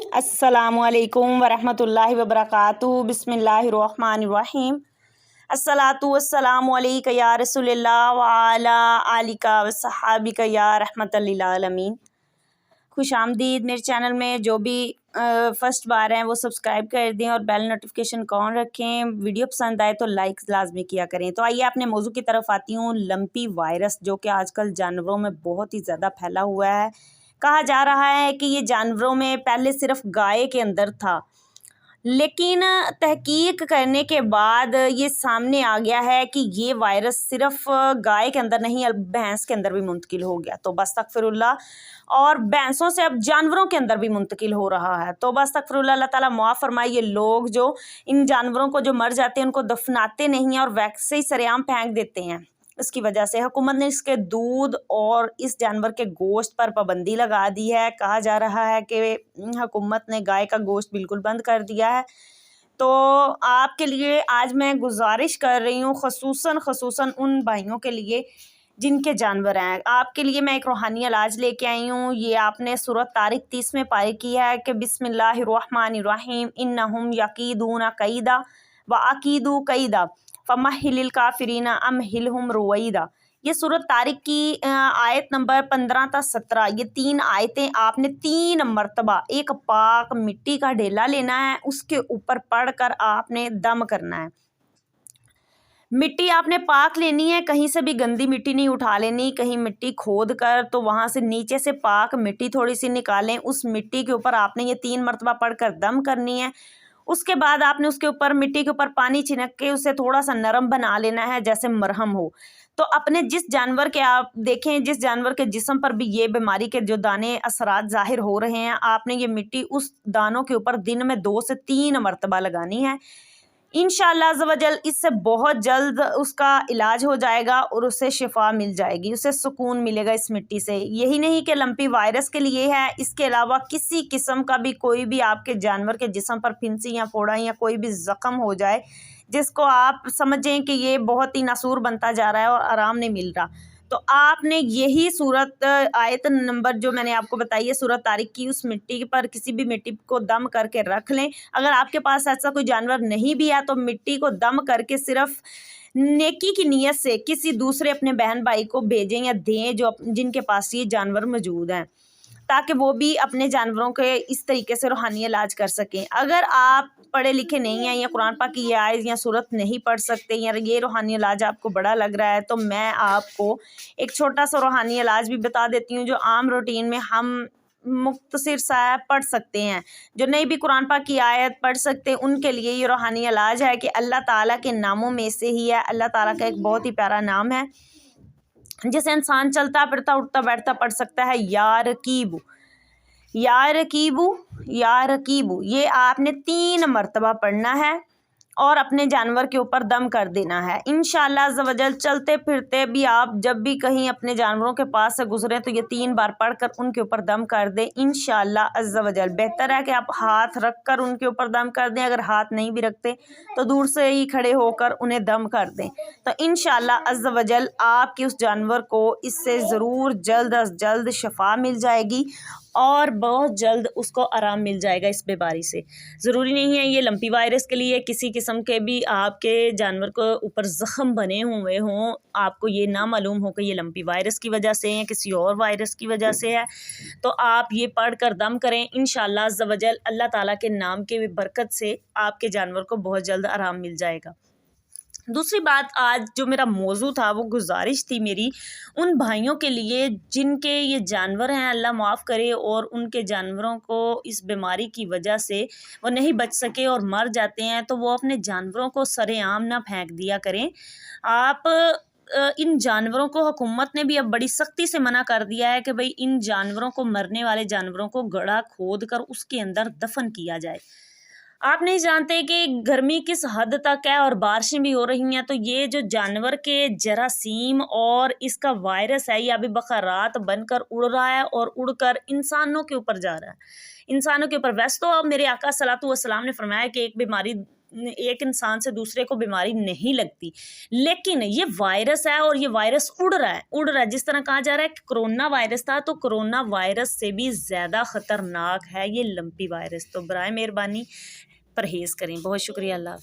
अस्सलामुअलैकुम वरहमतुल्लाहि वबरकातुहू बिस्मिल्लाहिर्रहमानिर्रहीम। अस्सलातु वस्सलामु अलैका या रसूलल्लाह व अला आलिका व सहाबिका या रहमतल लिल आलमीन। खुश आमदीद मेरे चैनल में। जो भी फर्स्ट बार हैं वो सब्सक्राइब कर दें और बेल नोटिफिकेशन ऑन रखें। वीडियो पसंद आए तो लाइक लाजमी किया करें। तो आइए अपने मौजू की तरफ आती हूँ। लंपी वायरस जो कि आजकल जानवरों में बहुत ही ज़्यादा फैला हुआ है। कहा जा रहा है कि ये जानवरों में पहले सिर्फ गाय के अंदर था, लेकिन तहकीक करने के बाद ये सामने आ गया है कि ये वायरस सिर्फ गाय के अंदर नहीं, अब भैंस के अंदर भी मुंतकिल हो गया। तो बस्तगफिरुल्लाह, और भैंसों से अब जानवरों के अंदर भी मुंतकिल हो रहा है। तो बस्तगफिरुल्लाह, अल्लाह ताला मुआफ़ फरमाए। ये लोग जो इन जानवरों को जो मर जाते हैं उनको दफनाते नहीं हैं और वैसे ही सरेआम फेंक देते हैं। इसकी वजह से हुकूमत ने इसके दूध और इस जानवर के गोश्त पर पाबंदी लगा दी है। कहा जा रहा है कि हुकूमत ने गाय का गोश्त बिल्कुल बंद कर दिया है। तो आपके लिए आज मैं गुजारिश कर रही हूँ, खसूसन उन भाइयों के लिए जिनके जानवर हैं। आपके लिए मैं एक रूहानी इलाज लेके आई हूँ। ये आपने सूरत तारिक 30 में पारी की है कि बिस्मिल्लाहिर्रहमानिर्रहीम इन्नहुम यकीदूना कैदा व अकीदू कैदा फमहिलिल काफिरीना अमहिलहुम रुवैदा। ये सूरत तारिक की आयत नंबर 15 ta 17, ये 3 आयतें आपने 3 मरतबा एक पाक मिट्टी का ढेला लेना है, उसके ऊपर पढ़कर आपने दम करना है। मिट्टी आपने पाक लेनी है, कहीं से भी गंदी मिट्टी नहीं उठा लेनी। कहीं मिट्टी खोद कर तो वहाँ से नीचे से पाक मिट्टी थोड़ी सी निकालें, उस मिट्टी के ऊपर आपने ये 3 मरतबा पढ़कर दम करनी है। उसके बाद आपने उसके ऊपर मिट्टी के ऊपर पानी छिनक के उसे थोड़ा सा नरम बना लेना है, जैसे मरहम हो। तो अपने जिस जानवर के आप देखें, जिस जानवर के जिस्म पर भी ये बीमारी के जो दाने असरात ज़ाहिर हो रहे हैं, आपने ये मिट्टी उस दानों के ऊपर दिन में 2 से 3 मरतबा लगानी है। इंशाअल्लाह अज़्ज़ व जल इससे बहुत जल्द उसका इलाज हो जाएगा और उसे शिफा मिल जाएगी, उसे सुकून मिलेगा इस मिट्टी से। यही नहीं कि लंपी वायरस के लिए है, इसके अलावा किसी किस्म का भी कोई भी आपके जानवर के जिस्म पर फिंसी या फोड़ा या कोई भी ज़ख्म हो जाए जिसको आप समझें कि ये बहुत ही नासूर बनता जा रहा है और आराम नहीं मिल रहा, तो आपने यही सूरत आयत नंबर जो मैंने आपको बताई है सूरत तारिक की, उस मिट्टी पर किसी भी मिट्टी को दम करके रख लें। अगर आपके पास ऐसा कोई जानवर नहीं भी है तो मिट्टी को दम करके सिर्फ नेकी की नीयत से किसी दूसरे अपने बहन भाई को भेजें या दें जो जिनके पास ये जानवर मौजूद हैं, ताकि वो भी अपने जानवरों के इस तरीके से रूहानी इलाज कर सकें। अगर आप पढ़े लिखे नहीं हैं या कुरान पाक की ये आयत या सूरत नहीं पढ़ सकते या ये रूहानी इलाज आपको बड़ा लग रहा है, तो मैं आपको एक छोटा सा रूहानी इलाज भी बता देती हूँ जो आम रूटीन में हम मुख्तसर सा पढ़ सकते हैं। जो नहीं भी कुरान पाक की आयत पढ़ सकते उनके लिए ये रूहानी इलाज है कि अल्लाह ताला के नामों में से ही है। अल्लाह ताला का एक बहुत ही प्यारा नाम है जिसे इंसान चलता फिरता उठता बैठता पढ़ सकता है, या रकीबू या रकीबू या रकीबू। ये आपने 3 मरतबा पढ़ना है और अपने जानवर के ऊपर दम कर देना है। इंशाअल्लाह अज़्ज़ व जल चलते फिरते भी आप जब भी कहीं अपने जानवरों के पास से गुजरे तो ये 3 बार पढ़कर उनके ऊपर दम कर दें। इंशाअल्लाह अज़्ज़ व जल बेहतर है कि आप हाथ रख कर उनके ऊपर दम कर दें। अगर हाथ नहीं भी रखते तो दूर से ही खड़े होकर उन्हें दम कर दें। तो इंशाअल्लाह अज़्ज़ व जल आपके उस जानवर को इससे ज़रूर जल्द अज़ जल्द शफा मिल जाएगी और बहुत जल्द उसको आराम मिल जाएगा इस बीमारी से। ज़रूरी नहीं है ये लंपी वायरस के लिए, किसी किस्म के भी आपके जानवर को ऊपर ज़ख़म बने हुए हों, आपको ये ना मालूम हो कि ये लंपी वायरस की वजह से है किसी और वायरस की वजह से है, तो आप ये पढ़ कर दम करें। इंशाअल्लाह अज़्ज़ व जल अल्लाह ताला के नाम के बरकत से आपके जानवर को बहुत जल्द आराम मिल जाएगा। दूसरी बात, आज जो मेरा मौजू था वो गुजारिश थी मेरी उन भाइयों के लिए जिनके ये जानवर हैं, अल्लाह माफ़ करे, और उनके जानवरों को इस बीमारी की वजह से वो नहीं बच सके और मर जाते हैं, तो वो अपने जानवरों को सरेआम ना फेंक दिया करें। आप इन जानवरों को हुकूमत ने भी अब बड़ी सख्ती से मना कर दिया है कि भाई इन जानवरों को, मरने वाले जानवरों को गड्ढा खोद कर उसके अंदर दफन किया जाए। आप नहीं जानते कि गर्मी किस हद तक है और बारिशें भी हो रही हैं, तो ये जो जानवर के जरासीम और इसका वायरस है, ये अभी बखरात बनकर उड़ रहा है और उड़कर इंसानों के ऊपर जा रहा है, इंसानों के ऊपर। वैसे तो मेरे आका सल्लल्लाहु अलैहि वसल्लम ने फरमाया कि एक बीमारी ایک انسان سے دوسرے کو بیماری نہیں لگتی، لیکن یہ وائرس ہے اور یہ وائرس اڑ رہا ہے جس طرح کہا جا رہا ہے کہ کرونا وائرس تھا، تو کرونا وائرس سے بھی زیادہ خطرناک ہے یہ لمپی وائرس۔ تو برائے مہربانی پرہیز کریں۔ بہت شکریہ، اللہ حافظ۔